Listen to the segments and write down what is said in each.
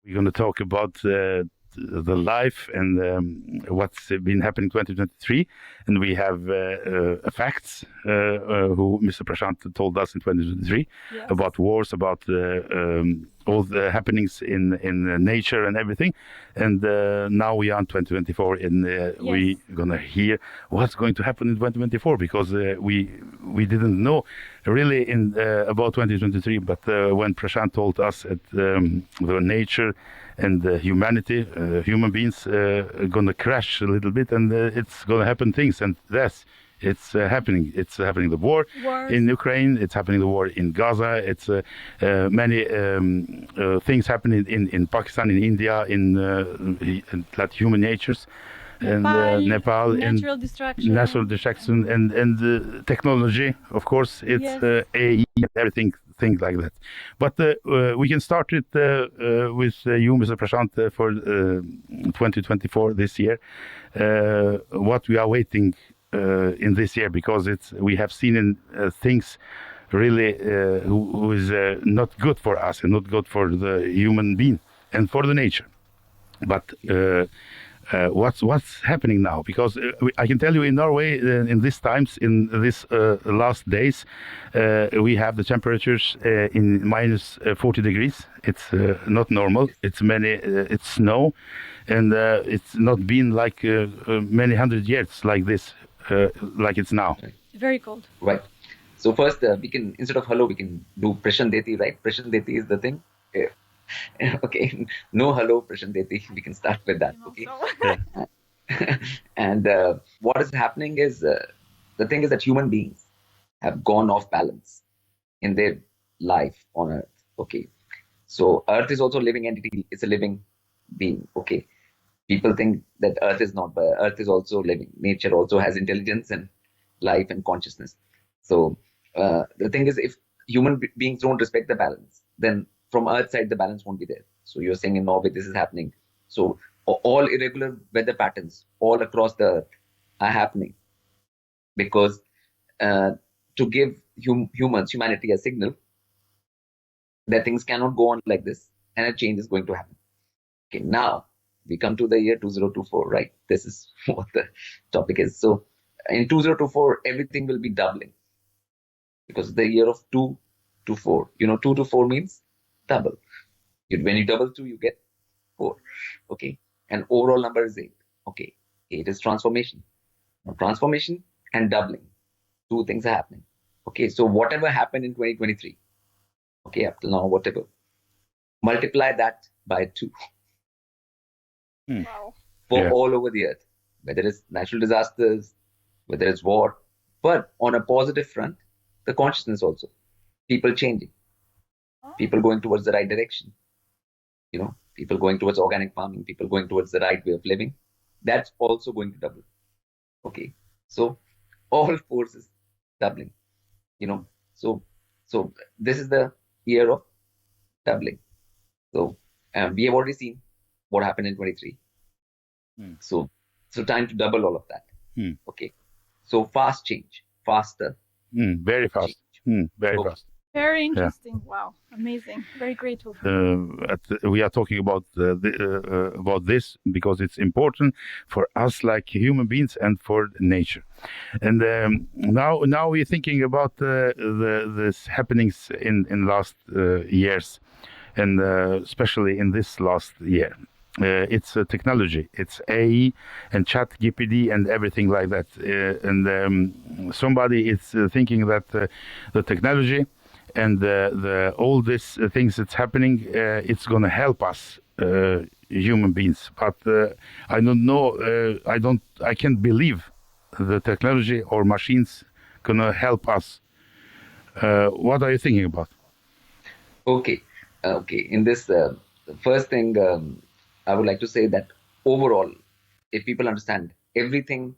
We're going to talk about the life and what's been happening 2023. And we have facts who Mr. Prashant told us in 2023 about wars, about all the happenings in nature and everything. And now we are in 2024 and we're going to hear what's going to happen in 2024 because we didn't know really in about 2023, but when Prashant told us at the nature and humanity, human beings are going to crash a little bit and it's going to happen things. And yes, it's happening. It's happening the war in Ukraine. It's happening the war in Gaza. It's many things happening in Pakistan, in India, in like human natures. Nepal, natural destruction, and technology, of course, it's AI, everything, things like that. But we can start it with you, Mr. Prashant, for 2024 this year. What we are waiting in this year, because we have seen in things really who is not good for us and not good for the human being and for the nature. But what's happening now? Because I can tell you in Norway, in these times, in this last days, we have the temperatures in minus 40 degrees. It's not normal. It's it's snow, and it's not been like many hundred years like this, like it's now. Very cold. Right. So first, we can, instead of hello, we can do Prashant Trivedi, right? Prashant Trivedi is the thing. Okay, no hello Prashant Trivedi. We can start with that. Okay. And what is happening is the thing is that human beings have gone off balance in their life on Earth. Okay, so Earth is also a living entity. It's a living being. Okay, people think that Earth is not, but Earth is also living. Nature also has intelligence and life and consciousness. So the thing is, if human beings don't respect the balance, then from Earth side, the balance won't be there. So you're saying in Norway, this is happening. So all irregular weather patterns all across the Earth are happening because to give humanity a signal that things cannot go on like this and a change is going to happen. Okay, now we come to the year 2024, right? This is what the topic is. So in 2024, everything will be doubling because the year of 2 to 4. 2 to 4 means double. When you double 2, you get 4. Okay. And overall number is 8. Okay. 8 is transformation. Now, transformation and doubling. Two things are happening. Okay. So whatever happened in 2023, okay, up till now, whatever, multiply that by 2. Wow. For all over the earth, whether it's natural disasters, whether it's war, but on a positive front, the consciousness also, people changing. People going towards the right direction, people going towards organic farming, people going towards the right way of living. That's also going to double. Okay. So all forces doubling, So this is the year of doubling. So we have already seen what happened in 23. So time to double all of that. Okay. So fast change, faster. Very fast. Very fast. Very interesting. Wow, amazing. Very grateful. We are talking about this because it's important for us, like human beings, and for nature. And now we're thinking about this happenings in last years, and especially in this last year. It's technology. It's AI and chat GPT and everything like that. And somebody is thinking that the technology and all these things that's happening, it's going to help us human beings. But I don't know. I can't believe the technology or machines going to help us. What are you thinking about? Okay. In this, the first thing I would like to say that overall, if people understand, everything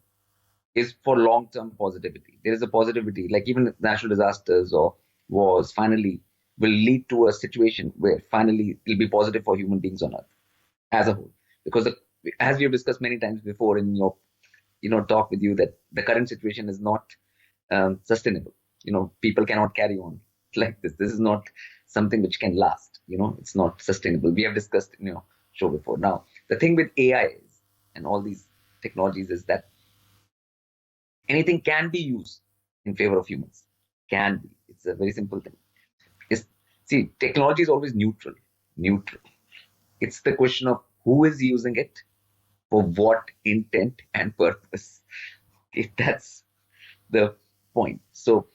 is for long-term positivity. There is a positivity, like even natural disasters or wars finally will lead to a situation where finally it'll be positive for human beings on Earth as a whole. Because as we have discussed many times before in your talk with you, that the current situation is not sustainable. People cannot carry on like this. This is not something which can last. it's not sustainable. We have discussed in your show before. Now, the thing with AI and all these technologies is that anything can be used in favor of humans. Can be. It's a very simple thing. See, technology is always neutral. Neutral. It's the question of who is using it, for what intent and purpose. Okay, that's the point. So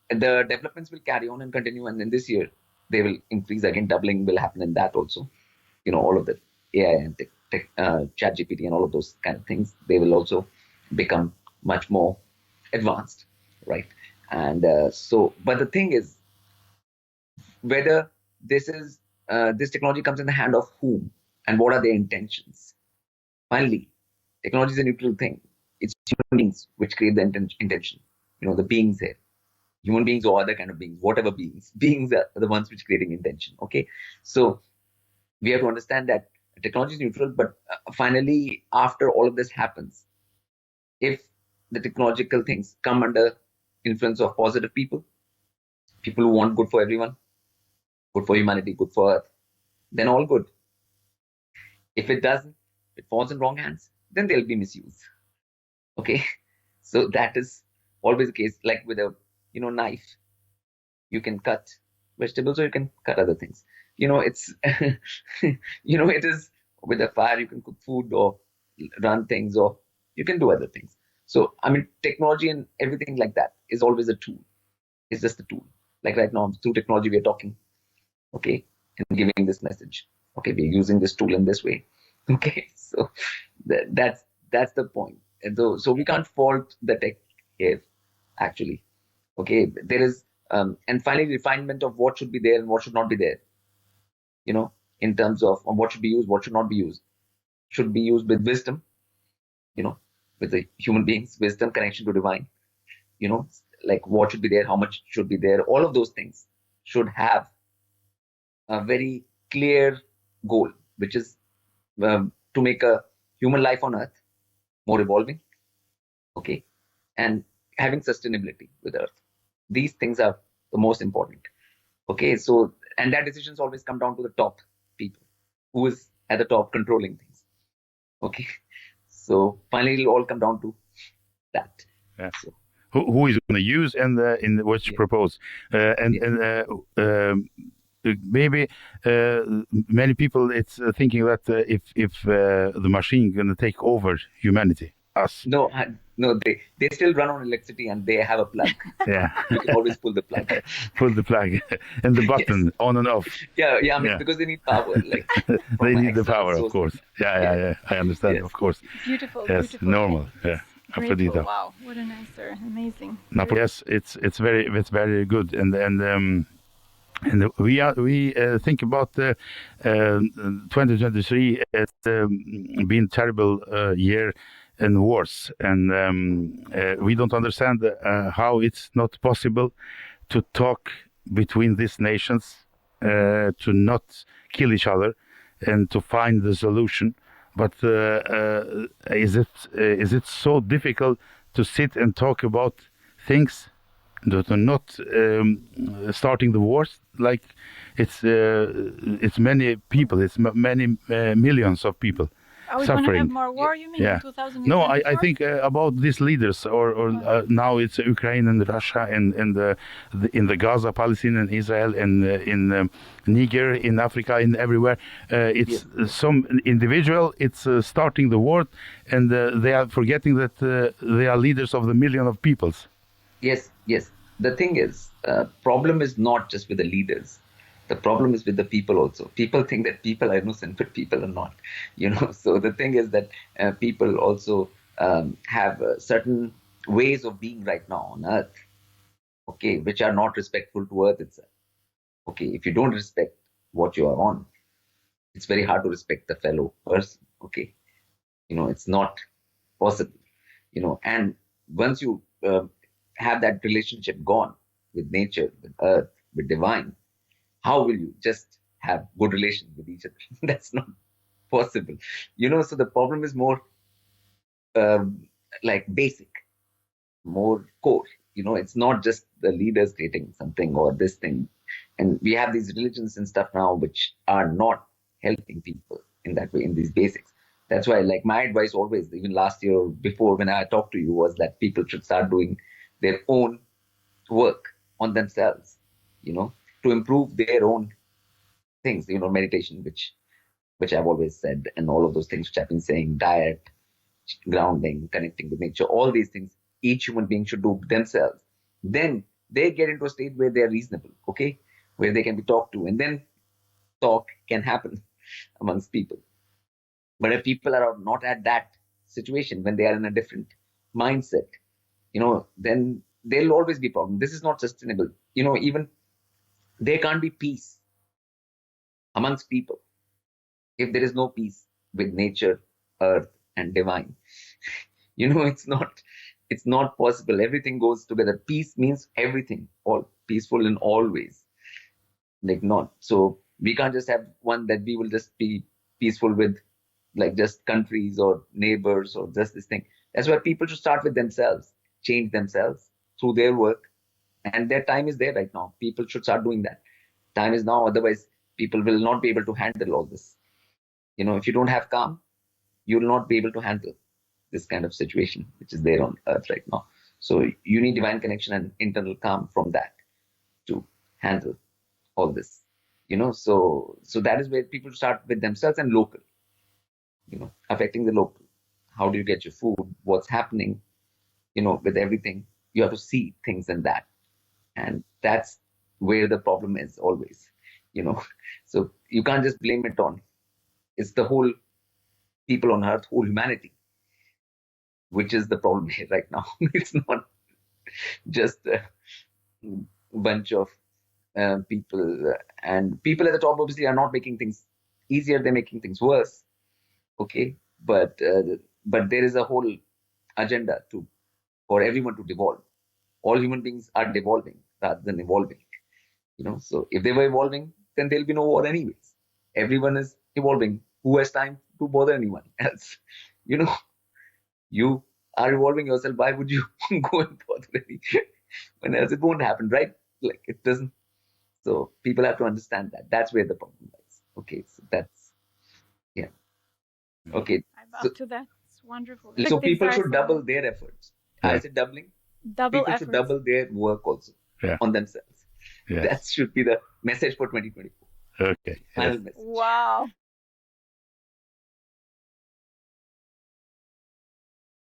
the developments will carry on and continue, and in this year they will increase again. Doubling will happen in that also. All of the AI and chat GPT and all of those kind of things, they will also become much more advanced, right? And but the thing is, whether this technology comes in the hand of whom and what are their intentions. Finally, technology is a neutral thing. It's human beings which create the intention. The beings here. Human beings or other kind of beings, whatever beings. Beings are the ones which creating intention. Okay, so we have to understand that technology is neutral, but finally, after all of this happens, if the technological things come under influence of positive people who want good for everyone, good for humanity, good for Earth, then all good. If it doesn't, it falls in wrong hands, then there'll be misuse. Okay, so that is always the case. Like with a knife, you can cut vegetables or you can cut other things. It's it is with a fire you can cook food or run things, or you can do other things. So technology and everything like that is always a tool. It's just a tool. Like right now, through technology we are talking, okay, and giving this message. Okay, we're using this tool in this way. Okay, so that's the point. And so we can't fault the tech here, actually. Okay, there is and finally refinement of what should be there and what should not be there. In terms of what should be used, what should not be used. Should be used with wisdom. With the human beings, wisdom, connection to divine. Like what should be there, how much should be there. All of those things should have a very clear goal, which is to make a human life on Earth more evolving, okay, and having sustainability with Earth. These things are the most important. Okay, so and that decisions always come down to the top people, who is at the top controlling things. Okay, so finally it'll all come down to that. Yeah. So, who is going to use and in what you propose maybe many people it's thinking that if the machine going to take over humanity, us. No, they still run on electricity and they have a plug. Yeah. You can always pull the plug. Pull the plug and the button on and off. Yeah. Because they need power. Like they need the power, of course. Yeah. I understand, of course. Beautiful. Yes, beautiful. normal. Yeah. Grateful. Wow, what an answer! Amazing. Yes, it's very good, and we think about 2023 as being terrible year in wars, and we don't understand how it's not possible to talk between these nations, to not kill each other, and to find the solution. But is it so difficult to sit and talk about things that are not starting the wars? Like it's many people, it's many millions of people Are we suffering. going to have more war, you mean, in 2024? No, I think about these leaders, or now it's Ukraine and Russia, and in the Gaza, Palestine and Israel, and in Niger, in Africa, in everywhere. It's some individual. It's starting the war, and they are forgetting that they are leaders of the million of peoples. Yes. The thing is, problem is not just with the leaders. The problem is with the people also. People think that people are innocent, but people are not. So the thing is that people also have certain ways of being right now on Earth, okay, which are not respectful to Earth itself. Okay, if you don't respect what you are on, it's very hard to respect the fellow person. Okay, it's not possible. And once you have that relationship gone with nature, with Earth, with divine, how will you just have good relations with each other? That's not possible. So the problem is more like basic, more core. It's not just the leaders creating something or this thing. And we have these religions and stuff now which are not helping people in that way, in these basics. That's why, like, my advice always, even last year or before when I talked to you, was that people should start doing their own work on themselves, to improve their own things, meditation, which I've always said, and all of those things which I've been saying, diet, grounding, connecting with nature, all these things each human being should do themselves. Then they get into a state where they're reasonable, okay, where they can be talked to, and then talk can happen amongst people. But if people are not at that situation, when they are in a different mindset, then there'll always be problem. This is not sustainable. Even there can't be peace amongst people if there is no peace with nature, earth, and divine. It's not possible. Everything goes together. Peace means everything, all peaceful in all ways. So we can't just have one that we will just be peaceful with, like just countries or neighbors or just this thing. That's why people should start with themselves, change themselves through their work. And their time is there right now. People should start doing that. Time is now, otherwise people will not be able to handle all this. If you don't have calm, you will not be able to handle this kind of situation which is there on earth right now. So you need divine connection and internal calm from that to handle all this. So that is where people start with themselves and local, affecting the local. How do you get your food? What's happening, with everything? You have to see things in that. And that's where the problem is always, So you can't just blame it on, it's the whole people on earth, whole humanity, which is the problem here right now. It's not just a bunch of people, and people at the top obviously are not making things easier, they're making things worse. Okay, but there is a whole agenda for everyone to devolve. All human beings are devolving rather than evolving. So if they were evolving, then there'll be no war anyways. Everyone is evolving. Who has time to bother anyone else? You are evolving yourself. Why would you go and bother anyone else? It won't happen, right? Like, it doesn't. So people have to understand that. That's where the problem lies. Okay, so that's, yeah. Okay. I bow to that. It's wonderful. So people should double their efforts. Yeah. I said doubling. Double people efforts. Should double their work also on themselves. Yes. That should be the message for 2024. Okay. Final message. Wow.